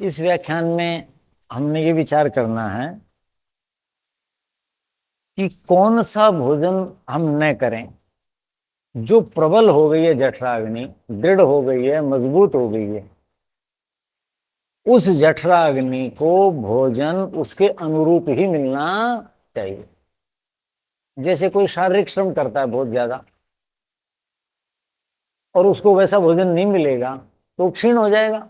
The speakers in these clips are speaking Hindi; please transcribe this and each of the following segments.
इस व्याख्यान में हमने ये विचार करना है कि कौन सा भोजन हम न करें। जो प्रबल हो गई है जठराग्नि, दृढ़ हो गई है, मजबूत हो गई है, उस जठराग्नि को भोजन उसके अनुरूप ही मिलना चाहिए। जैसे कोई शारीरिक श्रम करता है बहुत ज्यादा और उसको वैसा भोजन नहीं मिलेगा तो क्षीण हो जाएगा।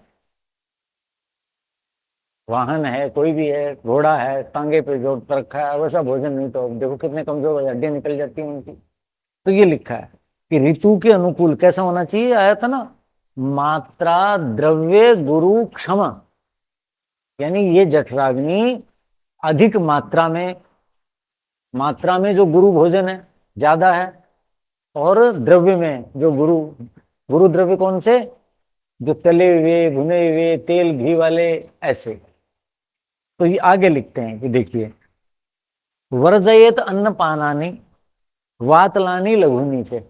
वाहन है, कोई भी है, घोड़ा है, टांगे पे जोड़ कर रखा है, वैसा भोजन नहीं तो देखो कितने कमजोर हड्डियां निकल जाती हैं उनकी। तो ये लिखा है कि ऋतु के अनुकूल कैसा होना चाहिए, आया था ना, मात्रा द्रव्य गुरु क्षमा। यानी ये जठराग्नि अधिक मात्रा में जो गुरु भोजन है ज्यादा है, और द्रव्य में जो गुरु गुरु द्रव्य कौन से, जो तले हुए भुने हुए तेल घी वाले ऐसे। तो ये आगे लिखते हैं कि देखिए, वर्जयेत अन्न पानानि वातलानी लघुनी से।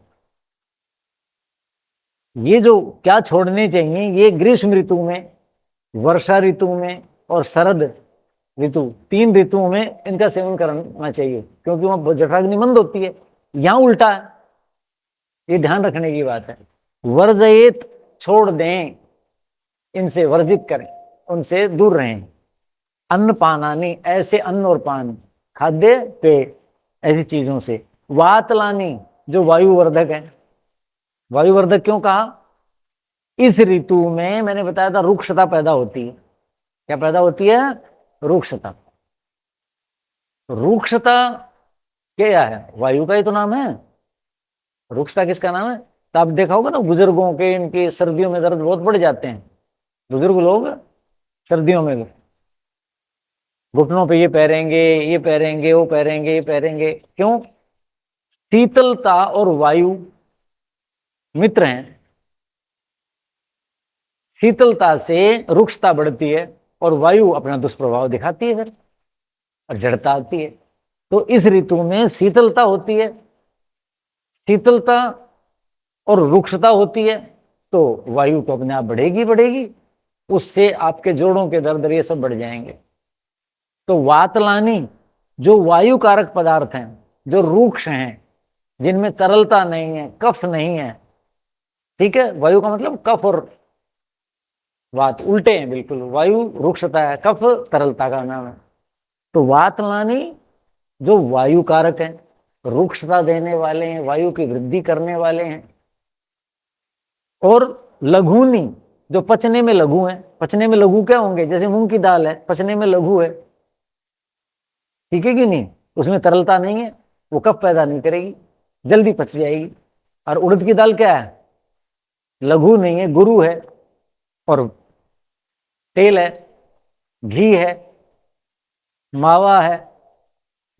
ये जो क्या छोड़ने चाहिए, ये ग्रीष्म ऋतु में, वर्षा ऋतु में और शरद ऋतु, 3 ऋतुओं में इनका सेवन करना चाहिए, क्योंकि वहां जठराग्नि मंद होती है। यहां उल्टा है, ये ध्यान रखने की बात है। वर्जयेत छोड़ दें, इनसे वर्जित करें, उनसे दूर रहें। अन्न पानानी, ऐसे अन्न और पान, खाद्य पेय ऐसी चीजों से। वातलानी, जो वायुवर्धक है। वायुवर्धक क्यों कहा, इस ऋतु में मैंने बताया था रुक्षता पैदा होती है। क्या पैदा होती है, रुक्षता। रुक्षता क्या है, वायु का ही तो नाम है। रुक्षता किसका नाम है, तो आप देखा होगा ना बुजुर्गों के, इनके सर्दियों में दर्द बहुत बढ़ जाते हैं। बुजुर्ग लोग सर्दियों में घुटनों पे ये पहरेंगे, वो पहरेंगे, ये पहरेंगे। क्यों, शीतलता और वायु मित्र हैं। शीतलता से रुक्षता बढ़ती है और वायु अपना दुष्प्रभाव दिखाती है फिर, और जड़ता आती है। तो इस ऋतु में शीतलता होती है, शीतलता और रुक्षता होती है, तो वायु तो अपने आप बढ़ेगी, उससे आपके जोड़ों के दर्द ये सब बढ़ जाएंगे। तो वातलानी, जो वायु कारक पदार्थ हैं, जो रुक्ष हैं, जिनमें तरलता नहीं है, कफ नहीं है, ठीक है। वायु का मतलब कफ और वात उल्टे हैं बिल्कुल। वायु रुक्षता है, कफ तरलता का नाम है। तो वातलानी जो वायु कारक हैं, रुक्षता देने वाले हैं, वायु की वृद्धि करने वाले हैं। और लघुनी, जो पचने में लघु हैं। पचने में लघु क्या होंगे, जैसे मूंग की दाल है, पचने में लघु है, ठीक है कि नहीं, उसमें तरलता नहीं है, वो कफ पैदा नहीं करेगी, जल्दी पच जाएगी। और उड़द की दाल क्या है, लघु नहीं है, गुरु है, और तेल है, घी है, मावा है,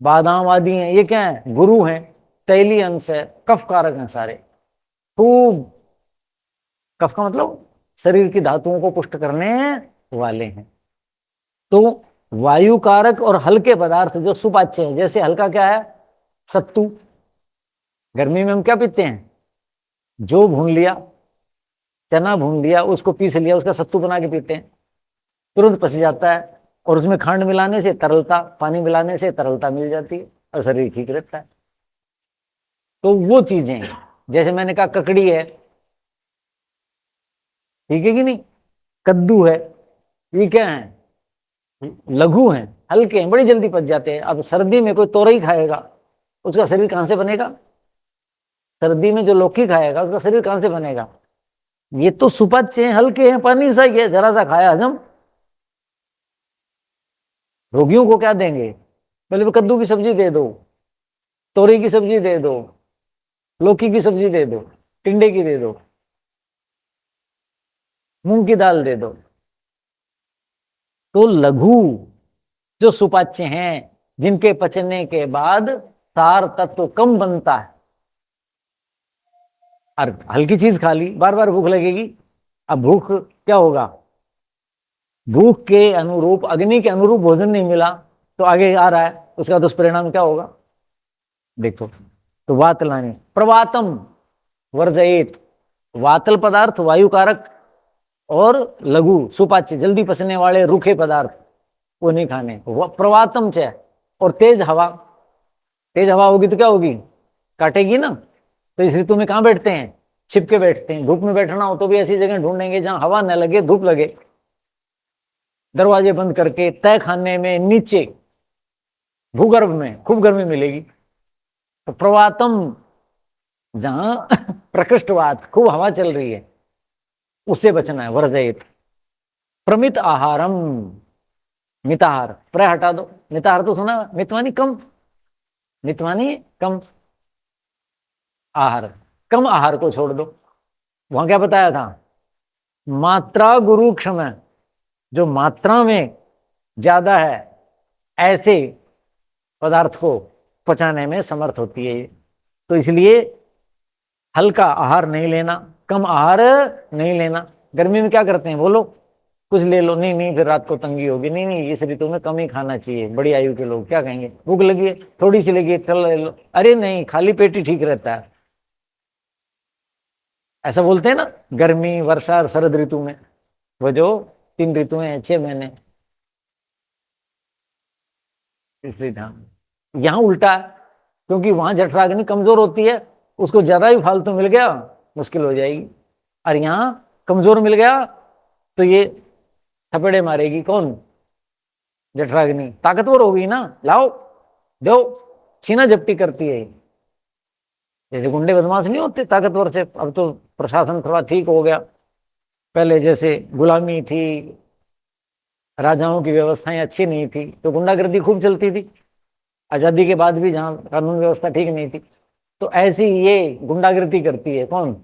बादाम आदि हैं, ये क्या है, गुरु हैं, तैली अंश है, कफ कारक हैं सारे। खूब कफ का मतलब शरीर की धातुओं को पुष्ट करने वाले हैं। तो वायु कारक और हल्के पदार्थ जो सुपाच्य हैं, जैसे हल्का क्या है, सत्तू। गर्मी में हम क्या पीते हैं, जो भून लिया, चना भून लिया, उसको पीस लिया, उसका सत्तू बना के पीते हैं, तुरंत पच जाता है। और उसमें खांड मिलाने से तरलता, पानी मिलाने से तरलता मिल जाती है और शरीर ठीक रहता है। तो वो चीजें, जैसे मैंने कहा ककड़ी है, ठीक है कि नहीं, कद्दू है, ये क्या है, लघु हैं, हल्के हैं, बड़ी जल्दी पच जाते हैं। अब सर्दी में कोई तोरई खाएगा, उसका शरीर कहां से बनेगा, सर्दी में जो लौकी खाएगा उसका शरीर कहां से बनेगा। ये तो सुपाच्य हैं, हल्के हैं, पानी सा ही है, जरा सा खाया हजम। रोगियों को क्या देंगे, पहले वो कद्दू की सब्जी दे दो, तोरी की सब्जी दे दो, लौकी की सब्जी दे दो, टिंडे की दे दो, मूंग की दाल दे दो। तो लघु जो सुपाच्य हैं, जिनके पचने के बाद सार तत्व कम बनता है, और हल्की चीज खा ली, बार बार भूख लगेगी। अब भूख क्या होगा, भूख के अनुरूप, अग्नि के अनुरूप भोजन नहीं मिला तो आगे आ रहा है, उसका दुष्परिणाम क्या होगा, देखो। तो वातलानी प्रवातम वर्जयेत, वातल पदार्थ वायु कारक और लघु सुपाच्य जल्दी पचने वाले रूखे पदार्थ वो नहीं खाने। प्रवातम च, और तेज हवा, तेज हवा होगी तो क्या होगी, काटेगी ना। तो इस ऋतु में कहाँ बैठते हैं, छिप के बैठते हैं। धूप में बैठना हो तो भी ऐसी जगह ढूंढेंगे जहां हवा न लगे, धूप लगे, दरवाजे बंद करके, तय खाने में नीचे भूगर्भ में खूब गर्मी मिलेगी। तो प्रवातम, जहां प्रकृष्टवात खूब हवा चल रही है, उससे बचना है। वर्जयित प्रमित आहारम, मिताहार, प्र हटा दो, मिताहार तो सुना, मितवानी कम, मितवानी कम आहार, कम आहार को छोड़ दो। वहां क्या बताया था, मात्रा गुरु क्षम, जो मात्रा में ज्यादा है ऐसे पदार्थ को पचाने में समर्थ होती है। तो इसलिए हल्का आहार नहीं लेना, कम आहार नहीं लेना। गर्मी में क्या करते हैं, बोलो, कुछ ले लो, नहीं नहीं फिर रात को तंगी होगी, नहीं नहीं इस ऋतु में कम ही खाना चाहिए। बड़ी आयु के लोग क्या कहेंगे, भूख लगी है थोड़ी सी लगी है, चल ले लो, अरे नहीं खाली पेट ही ठीक रहता है, ऐसा बोलते हैं ना। गर्मी, वर्षा और शरद ऋतु में, वो जो 3 ऋतुएं हैं, 6 महीने, इसलिए ध्यान। यहां उल्टा है, क्योंकि वहां जठराग्नि कमजोर होती है, उसको ज्यादा ही फालतू मिल गया मुश्किल हो जाएगी। और यहां कमजोर मिल गया तो ये थपेड़े मारेगी, कौन, जठराग्नि ताकतवर होगी ना, लाओ दो, छीना झपटी करती है। जैसे गुंडे बदमाश नहीं होते ताकतवर से, अब तो प्रशासन थोड़ा ठीक हो गया, पहले जैसे गुलामी थी, राजाओं की व्यवस्थाएं अच्छी नहीं थी तो गुंडागर्दी खूब चलती थी। आजादी के बाद भी जहां कानून व्यवस्था ठीक नहीं थी, तो ऐसी ये गुंडागर्दी करती है, कौन,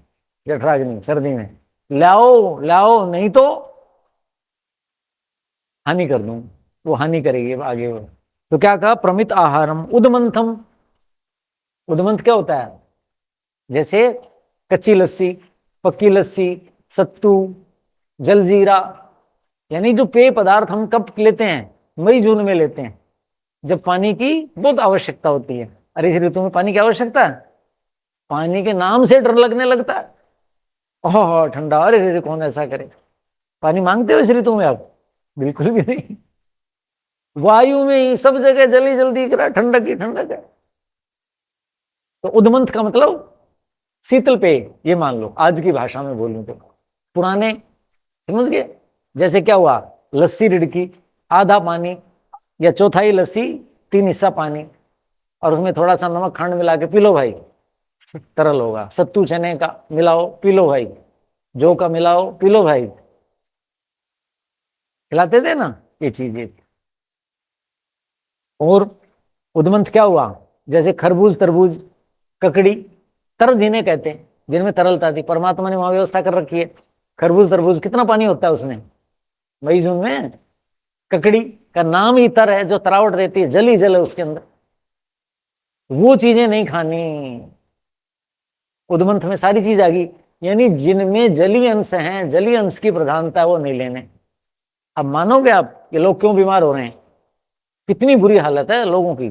जठराग्नि सर्दी में, लाओ लाओ नहीं तो हानि कर दूं, वो हानि करेगी आगे वो। तो क्या कहा, प्रमित आहारम उदमंथम, उदमंथ क्या होता है, जैसे कच्ची लस्सी, पक्की लस्सी, सत्तू, जलजीरा, यानी जो पेय पदार्थ हम कब लेते हैं, मई जून में लेते हैं, जब पानी की बहुत आवश्यकता होती है। अरे इस ऋतु में पानी की आवश्यकता है, पानी के नाम से डर लगने लगता है, ओह ठंडा, अरे कौन ऐसा करे। पानी मांगते हो इस ऋतु में आप, बिल्कुल भी नहीं। वायु में ही सब जगह जल्दी जल्दी दिख रहा है, ठंडक ही ठंडक है। तो उदमंथ का मतलब शीतल पेय, ये मान लो आज की भाषा में बोलूं तो। पुराने समझ गए, जैसे क्या हुआ, लस्सी रिड़की, आधा पानी या चौथाई लस्सी, 3 हिस्सा पानी, और उसमें थोड़ा सा नमक खंड मिला के पी लो भाई, तरल होगा। सत्तू चने का मिलाओ पी लो भाई, जौ का मिलाओ पी लो भाई, खिलाते थे ना ये चीजें। और उदमंथ क्या हुआ, जैसे खरबूज, तरबूज, ककड़ी, तरज जिन्हें कहते हैं, जिनमें तरलता थी, परमात्मा ने वहां व्यवस्था कर रखी है। खरबूज तरबूज कितना पानी होता है उसमें, मई जून में। ककड़ी का नाम ही तर है, जो तरावट रहती है, जल ही जल है उसके अंदर, वो चीजें नहीं खानी। उदमंथ में सारी चीज आ गई, यानी जिनमें जली अंश हैं, जली अंश की प्रधानता वो नहीं लेने। अब मानोगे आप ये लोग क्यों बीमार हो रहे हैं, कितनी बुरी हालत है लोगों की।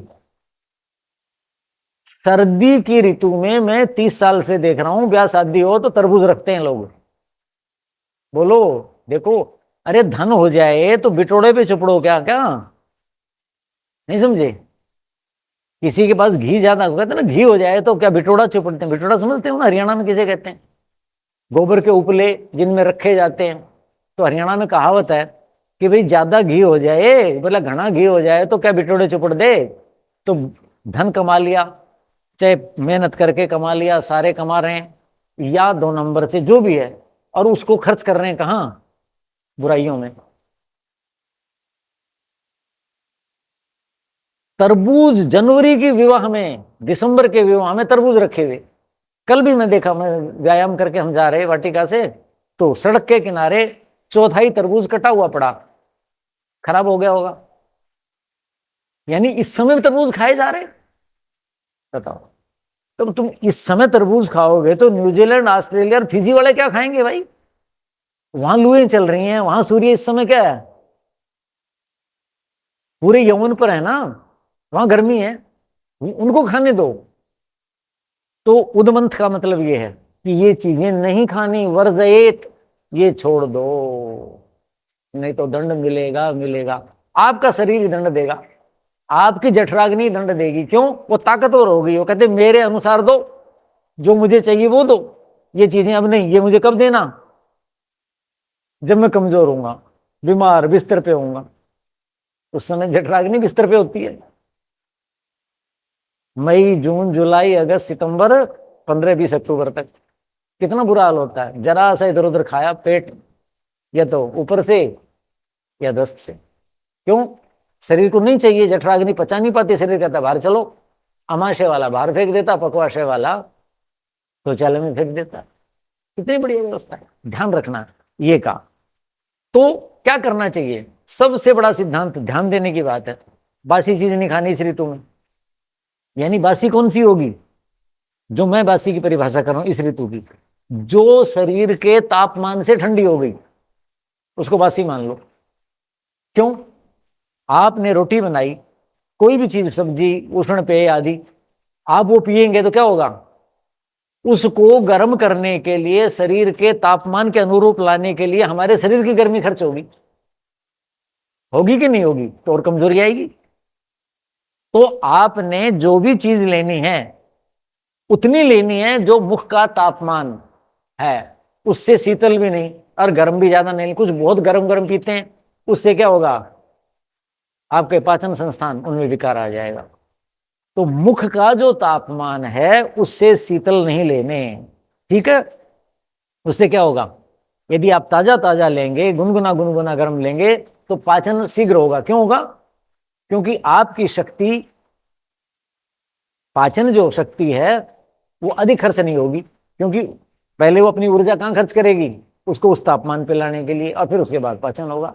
सर्दी की ऋतु में मैं 30 साल से देख रहा हूं, ब्याह शादी हो तो तरबूज रखते हैं लोग, बोलो देखो। अरे धन हो जाए तो बिटोड़े पे चुपड़ो, क्या क्या नहीं समझे। किसी के पास घी ज्यादा, कहते ना घी हो जाए तो क्या बिटोड़ा चुपड़ते हैं, बिटोड़ा समझते हो ना, हरियाणा में किसे कहते हैं, गोबर के उपले जिनमें रखे जाते हैं। तो हरियाणा में कहावत है कि भाई ज्यादा घी हो जाए, बोला घना घी हो जाए तो क्या बिटोड़े चुपड़ दे। तो धन कमा लिया, चाहे मेहनत करके कमा लिया, सारे कमा रहे हैं, या 2 नंबर से जो भी है, और उसको खर्च कर रहे हैं कहां, बुराइयों में। तरबूज जनवरी की विवाह में, दिसंबर के विवाह में तरबूज रखे हुए। कल भी मैं देखा, मैं व्यायाम करके हम जा रहे वाटिका से, तो सड़क के किनारे चौथाई तरबूज कटा हुआ पड़ा, खराब हो गया होगा। यानी इस समय तरबूज खाए जा रहे, बताओ। तो तुम इस समय तरबूज खाओगे तो न्यूजीलैंड, ऑस्ट्रेलिया और फिजी वाले क्या खाएंगे भाई, वहां लुएं चल रही हैं, वहां सूर्य इस समय क्या है, पूरे यौवन पर है ना, वहां गर्मी है, उनको खाने दो। तो उदमंथ का मतलब ये है कि ये चीजें नहीं खानी, वर्जयेत, ये छोड़ दो, नहीं तो दंड मिलेगा मिलेगा। आपका शरीर ही दंड देगा, आपकी जठराग्नि दंड देगी। क्यों? वो ताकतवर हो गई, वो कहते मेरे अनुसार दो, जो मुझे चाहिए वो दो, ये चीजें अब नहीं, ये मुझे कब देना? जब मैं कमजोर होऊंगा, बीमार, बिस्तर पे होऊंगा, उस समय जठराग्नि बिस्तर पे होती है। मई, जून, जुलाई, अगस्त, सितंबर, 15-20 अक्टूबर तक कितना बुरा हाल होता है। जरा सा इधर उधर खाया, पेट या तो ऊपर से या दस्त से। क्यों? शरीर को नहीं चाहिए, जठराग्नि पचा नहीं पाती, शरीर कहता बाहर चलो। अमाशय वाला बाहर फेंक देता, पकवाशय वाला शौचालय में फेंक देता। कितनी बढ़िया व्यवस्था है, ध्यान रखना ये का। तो क्या करना चाहिए? सबसे बड़ा सिद्धांत ध्यान देने की बात है। बासी चीज नहीं खानी इस ऋतु में। यानी बासी कौन सी होगी? जो मैं बासी की परिभाषा कर रहा हूं इस ऋतु की, जो शरीर के तापमान से ठंडी हो गई, उसको बासी मान लो। क्यों? आपने रोटी बनाई, कोई भी चीज, सब्जी, उष्ण पेय आदि, आप वो पिएंगे तो क्या होगा? उसको गर्म करने के लिए, शरीर के तापमान के अनुरूप लाने के लिए हमारे शरीर की गर्मी खर्च होगी। होगी कि नहीं होगी? तो और कमजोरी आएगी। तो आपने जो भी चीज लेनी है उतनी लेनी है जो मुख का तापमान है, उससे शीतल भी नहीं और गर्म भी ज्यादा नहीं। कुछ बहुत गर्म गर्म पीते हैं, उससे क्या होगा? आपके पाचन संस्थान, उनमें विकार आ जाएगा। तो मुख का जो तापमान है उससे शीतल नहीं लेने, ठीक है? उससे क्या होगा? यदि आप ताजा ताजा लेंगे, गुनगुना गुनगुना गर्म लेंगे, तो पाचन शीघ्र होगा। क्यों होगा? क्योंकि आपकी शक्ति, पाचन जो शक्ति है वो अधिक खर्च नहीं होगी, क्योंकि पहले वो अपनी ऊर्जा कहां खर्च करेगी? उसको उस तापमान पे लाने के लिए, और फिर उसके बाद पाचन होगा।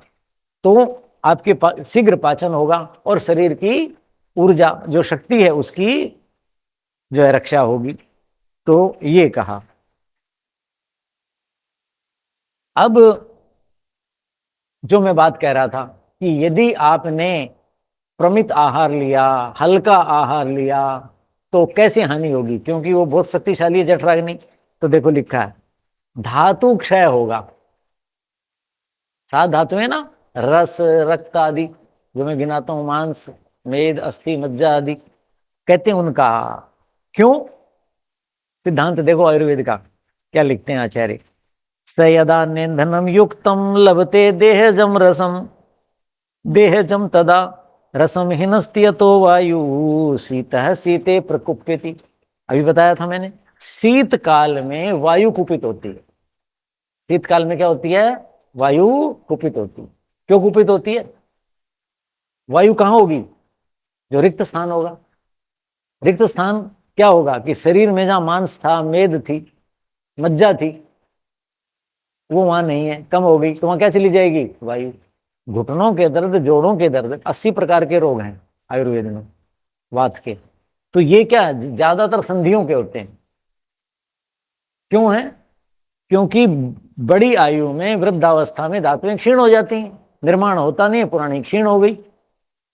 तो आपके शीघ्र पाचन होगा और शरीर की ऊर्जा जो शक्ति है उसकी जो है रक्षा होगी। तो ये कहा। अब जो मैं बात कह रहा था कि यदि आपने प्रमित आहार लिया, हल्का आहार लिया, तो कैसे हानि होगी? क्योंकि वो बहुत शक्तिशाली है जठराग्नि। तो देखो लिखा है, धातु क्षय होगा। 7 धातु है ना, रस, रक्त आदि, जो मैं गिनाता हूं, मांस, मेद, अस्थि, मज्जा आदि, कहते हैं उनका। क्यों? सिद्धांत देखो आयुर्वेद का, क्या लिखते हैं आचार्य। स यदा नेन्धनम युक्तम लभते देहजम रसम, देहजम तदा रसम हिनस्त्यतो वायु शीतः शीते प्रकुप्यति। अभी बताया था मैंने, शीत काल में वायु कुपित होती है। शीत काल में क्या होती है? वायु कुपित होती है। क्यों कुपित होती है? वायु कहां होगी? जो रिक्त स्थान होगा। रिक्त स्थान क्या होगा? कि शरीर में जहां मांस था, मेद थी, मज्जा थी, वो वहां नहीं है, कम हो गई, तो वहां क्या चली जाएगी? वायु। घुटनों के दर्द, जोड़ों के दर्द, 80 प्रकार के रोग हैं आयुर्वेद में वात के। तो ये क्या ज्यादातर संधियों के होते हैं। क्यों है? क्योंकि बड़ी आयु में, वृद्धावस्था में धातुएं क्षीण हो जाती हैं, निर्माण होता नहीं है, पुरानी क्षीण हो गई,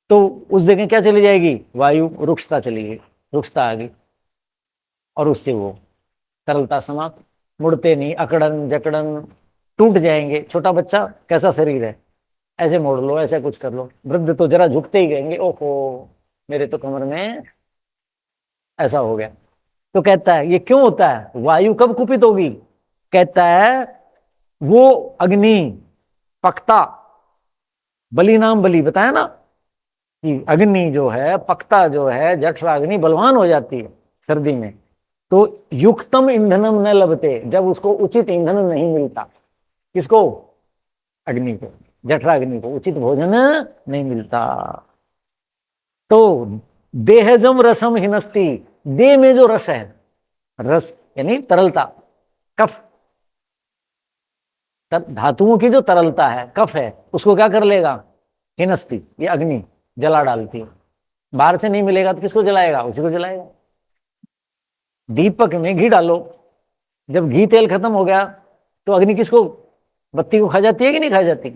तो उस जगह क्या चली जाएगी? वायु, रुक्षता चली गई, रुक्षता आ गई, और उससे वो तरलता समाप्त। मुड़ते नहीं, अकड़न जकड़न, टूट जाएंगे। छोटा बच्चा कैसा शरीर है, ऐसे मोड़ लो, ऐसा कुछ कर लो। वृद्ध तो जरा झुकते ही कहेंगे ओहो मेरे तो कमर में ऐसा हो गया। तो कहता है ये क्यों होता है? वायु कब कुपित होगी? कहता है वो अग्नि पकता, बलि नाम बलि बताया ना, कि अग्नि जो है, पकता जो है, जठराग्नि बलवान हो जाती है सर्दी में। तो युक्तम ईंधनम न लभते, जब उसको उचित ईंधन नहीं मिलता। किसको? अग्नि को, जठराग्नि को उचित भोजन नहीं मिलता। तो देहजम रसम हिनस्ति, देह में जो रस है, रस यानी तरलता, कफ, धातुओं की जो तरलता है, कफ है, उसको क्या कर लेगा? हिनस्ति, ये अग्नि जला डालती है। बाहर से नहीं मिलेगा तो किसको जलाएगा? उसी को जलाएगा। दीपक में घी डालो, जब घी तेल खत्म हो गया तो अग्नि किसको, बत्ती को खा जाती है कि नहीं खा जाती?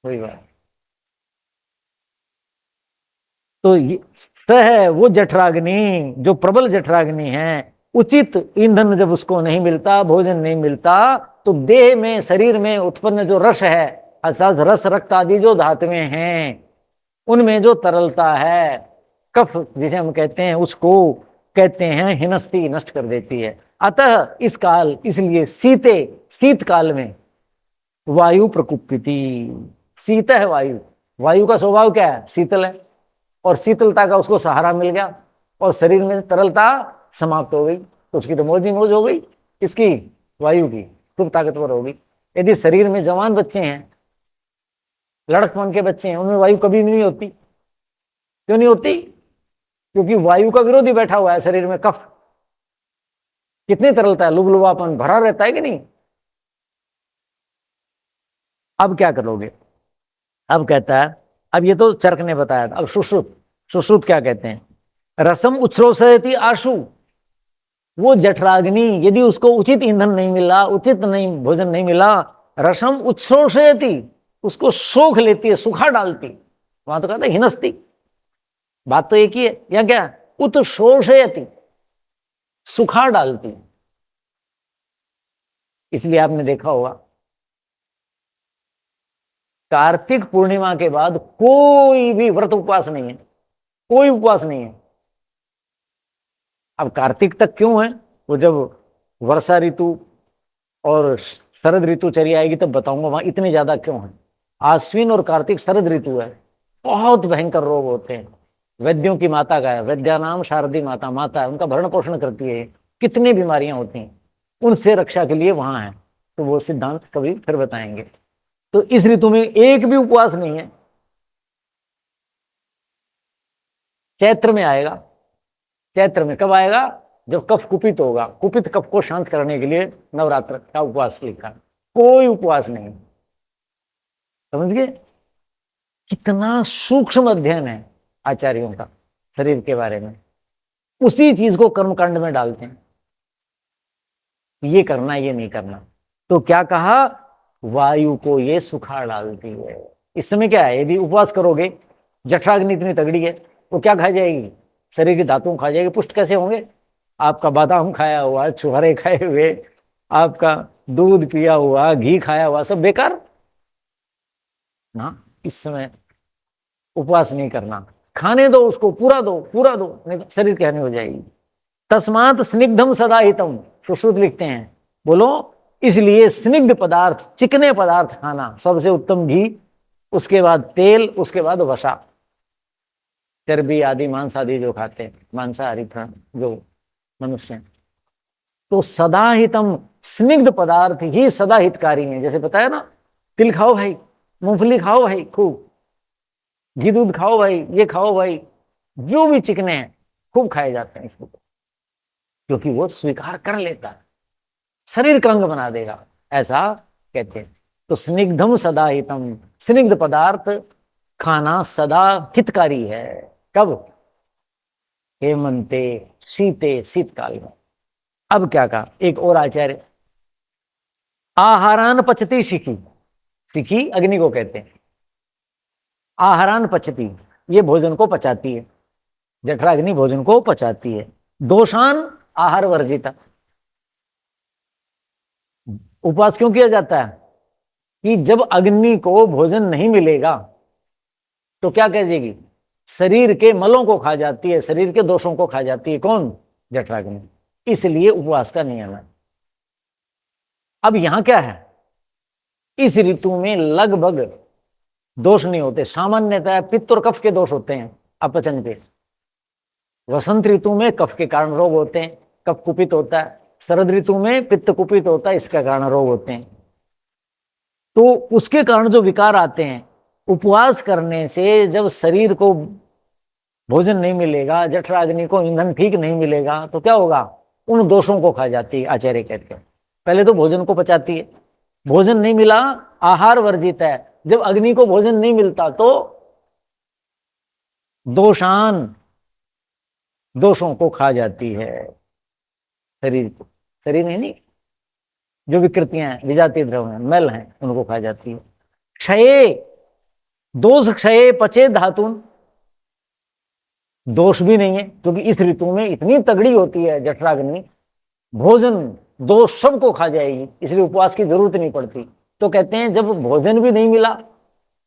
वही बात। तो स है वो जठराग्नि, जो प्रबल जठराग्नि है, उचित ईंधन जब उसको नहीं मिलता, भोजन नहीं मिलता, तो देह में, शरीर में उत्पन्न जो रस है, अर्थात रस रक्त आदि जो धातुएं हैं, उनमें जो तरलता है, कफ जिसे हम कहते हैं, उसको कहते हैं हिनस्ती, नष्ट कर देती है। अतः इस काल, इसलिए शीत काल में वायु प्रकुपिति, शीत है वायु, वायु का स्वभाव क्या है, शीतल है, और शीतलता का उसको सहारा मिल गया और शरीर में तरलता समाप्त हो गई, तो उसकी तो मौज ही मौज हो गई, इसकी वायु की खूब ताकतवर होगी। यदि शरीर में जवान बच्चे हैं, लड़कपन के बच्चे हैं, उनमें वायु कभी नहीं होती। क्यों नहीं होती? क्योंकि वायु का विरोधी बैठा हुआ है शरीर में, कफ। कितनी तरलता है, लुबलुबापन भरा रहता है कि नहीं। अब क्या करोगे? अब कहता है, अब ये तो चरक ने बताया था, अब सुश्रुत क्या कहते हैं, रसम उच्छ्रोषयति आशु, वो जठराग्नि यदि उसको उचित ईंधन नहीं मिला, उचित नहीं भोजन नहीं मिला, रसम उच्छ्रोषयति, उसको सोख लेती है, सुखा डालती। वहां तो कहता है हिनस्ती, बात तो एक ही है। या क्या, उत्शोषयति, सुखा डालती। इसलिए आपने देखा होगा कार्तिक पूर्णिमा के बाद कोई भी व्रत उपवास नहीं है, कोई उपवास नहीं है। अब कार्तिक तक क्यों है, वो जब वर्षा ऋतु और शरद ऋतु चली आएगी तब बताऊंगा वहां इतने ज्यादा क्यों है। आश्विन और कार्तिक शरद ऋतु है, बहुत भयंकर रोग होते हैं। वैद्यों की माता का है, वैद्या नाम शारदी माता, माता है, उनका भरण पोषण करती है, कितनी बीमारियां होती हैं, उनसे रक्षा के लिए वहां है। तो वो सिद्धांत कभी फिर बताएंगे। तो इस ऋतु में एक भी उपवास नहीं है। चैत्र में आएगा। चैत्र में कब आएगा? जब कफ कुपित होगा, कुपित कफ को शांत करने के लिए नवरात्र का उपवास लिखा। कोई उपवास नहीं। समझ गए? कितना सूक्ष्म अध्ययन है आचार्यों का शरीर के बारे में। उसी चीज को कर्मकांड में डालते हैं, ये करना ये नहीं करना। तो क्या कहा, वायु को ये सुखा डालती है। इस समय क्या है, यदि उपवास करोगे, जठराग्नि इतनी तगड़ी है, वो क्या खा जाएगी, शरीर की धातुओं खा जाएगी। पुष्ट कैसे होंगे? आपका बादाम खाया हुआ, छुहारे खाए हुए, आपका दूध पिया हुआ, घी खाया हुआ, सब बेकार ना। इस समय उपवास नहीं करना, खाने दो उसको, पूरा दो, पूरा दो, नहीं तो शरीर की हानि हो जाएगी। तस्मात स्निग्धम सदा हितम, सुश्रुत लिखते हैं, बोलो इसलिए स्निग्ध पदार्थ, चिकने पदार्थ खाना, सबसे उत्तम घी, उसके बाद तेल, उसके बाद वसा, चर्बी आदि, मांस आदि जो खाते हैं, मांसाहारी प्राण जो मनुष्य हैं। तो सदा हितम, स्निग्ध पदार्थ ही सदा हितकारी हैं। जैसे बताया ना, तिल खाओ भाई, मूंगफली खाओ भाई, खूब घी दूध खाओ भाई, ये खाओ भाई, जो भी चिकने हैं खूब खाए जाते हैं इसको, क्योंकि वो स्वीकार कर लेता है, शरीर का अंग बना देगा, ऐसा कहते हैं। तो स्निग्धम सदा हितम, स्निग्ध पदार्थ खाना सदा हितकारी है। कब? हेमंते शीते, शीतकाल में। अब क्या कहा एक और आचार्य, आहारान पचती शिखी, शिखी अग्नि को कहते हैं, आहारान पचती, ये भोजन को पचाती है, जठराग्नि भोजन को पचाती है। दोषान आहार वर्जिता, उपवास क्यों किया जाता है कि जब अग्नि को भोजन नहीं मिलेगा तो क्या कह देगी, शरीर के मलों को खा जाती है, शरीर के दोषों को खा जाती है। कौन? जठराग्नि। इसलिए उपवास का नियम है। अब यहां क्या है, इस ऋतु में लगभग दोष नहीं होते, सामान्यतः पित्त और कफ के दोष होते हैं अपचन के। वसंत ऋतु में कफ के कारण रोग होते हैं, कफ कुपित होता है। शरद ऋतु में पित्त कुपित होता है, इसके कारण रोग होते हैं। तो उसके कारण जो विकार आते हैं, उपवास करने से जब शरीर को भोजन नहीं मिलेगा, जठराग्नि को ईंधन ठीक नहीं मिलेगा, तो क्या होगा, उन दोषों को खा जाती है। आचार्य कहते हैं पहले तो भोजन को पचाती है, भोजन नहीं मिला, आहार वर्जित है। जब अग्नि को भोजन नहीं मिलता तो दोषान, दोषों को खा जाती है, शरीर को, शरीर में नहीं, जो विकृतियां हैं, विजातीय द्रव्य हैं, मैल हैं, उनको खा जाती है। क्षये, दोष क्षये पचे धातुन, दोष भी नहीं है क्योंकि इस ऋतु में इतनी तगड़ी होती है जठराग्नि भोजन दोष सबको खा जाएगी, इसलिए उपवास की जरूरत नहीं पड़ती। तो कहते हैं जब भोजन भी नहीं मिला,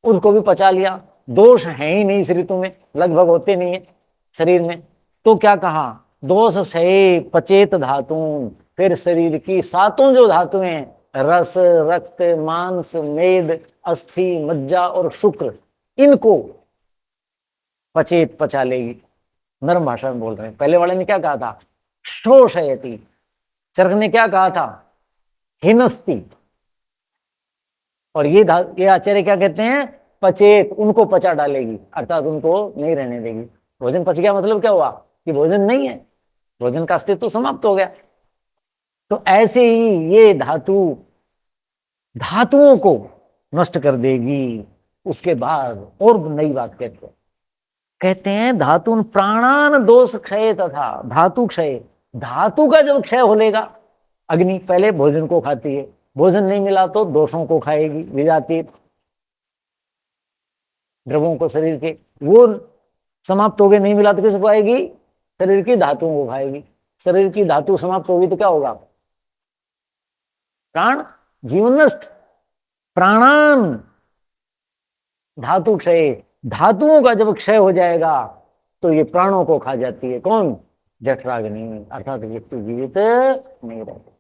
उसको भी पचा लिया, दोष है ही नहीं इस ऋतु में, लगभग होते नहीं है शरीर में, तो क्या कहा, दोष सहे पचेत धातु, फिर शरीर की सातों जो धातुएं, रस, रक्त, मांस, मेद, अस्थि, मज्जा और शुक्र, इनको पचेत पचा लेगी। नरम भाषा में बोल रहे हैं। पहले वाले ने क्या कहा था, शोषयति, चरक ने क्या कहा था, हिनस्ति, और ये आचार्य क्या कहते हैं, पचेत, उनको पचा डालेगी, अर्थात उनको नहीं रहने देगी। भोजन पच गया मतलब क्या हुआ कि भोजन नहीं है, भोजन का अस्तित्व समाप्त हो गया। तो ऐसे ही ये धातुओं को नष्ट कर देगी। उसके बाद और नई बात कहते हैं धातु प्राणान दोष क्षय तथा धातु क्षय, धातु का जब क्षय होलेगा, अग्नि पहले भोजन को खाती है, भोजन नहीं मिला तो दोषों को खाएगी, विजातीय द्रवों को शरीर के, वो समाप्त हो गए, नहीं मिला तो किसको आएगी, शरीर की धातुओं को खाएगी। शरीर की धातु समाप्त होगी तो क्या होगा, प्राण, जीवन नष्ट, प्राणान धातु क्षय, धातुओं का जब क्षय हो जाएगा तो ये प्राणों को खा जाती है। कौन, जठराग्नि, अर्थात व्यक्ति जीवित नहीं रहते।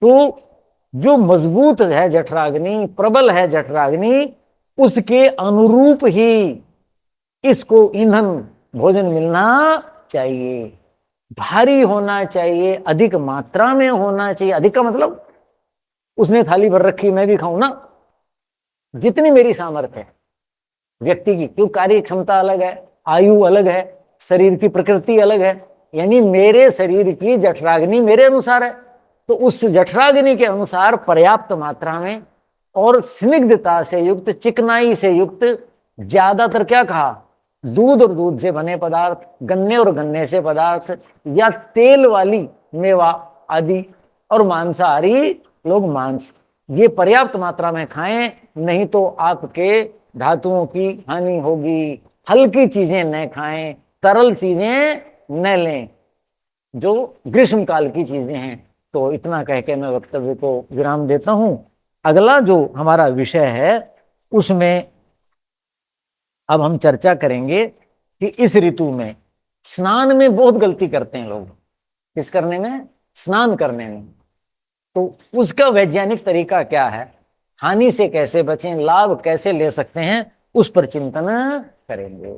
तो जो मजबूत है जठराग्नि, प्रबल है जठराग्नि, उसके अनुरूप ही इसको ईंधन भोजन मिलना चाहिए, भारी होना चाहिए, अधिक मात्रा में होना चाहिए। अधिक का मतलब उसने थाली भर रखी, मैं भी खाऊं ना, जितनी मेरी सामर्थ्य है व्यक्ति की, क्यों कार्य क्षमता अलग है, आयु अलग है, शरीर की प्रकृति अलग है, यानी मेरे शरीर की जठराग्नि मेरे अनुसार है, तो उस जठराग्नि के अनुसार पर्याप्त मात्रा में और स्निग्धता से युक्त, चिकनाई से युक्त, ज्यादातर क्या कहा, दूध और दूध से बने पदार्थ, गन्ने और गन्ने से पदार्थ, या तेल वाली मेवा आदि, और मांसाहारी लोग मांस, ये पर्याप्त मात्रा में खाएं, नहीं तो आपके धातुओं की हानि होगी। हल्की चीजें न खाएं, तरल चीजें न लें, जो ग्रीष्म काल की चीजें हैं। तो इतना कह के मैं वक्तव्य को विराम देता हूं। अगला जो हमारा विषय है उसमें अब हम चर्चा करेंगे कि इस ऋतु में स्नान में बहुत गलती करते हैं लोग। किस करने में, स्नान करने में। तो उसका वैज्ञानिक तरीका क्या है, हानि से कैसे बचें, लाभ कैसे ले सकते हैं, उस पर चिंतन करेंगे।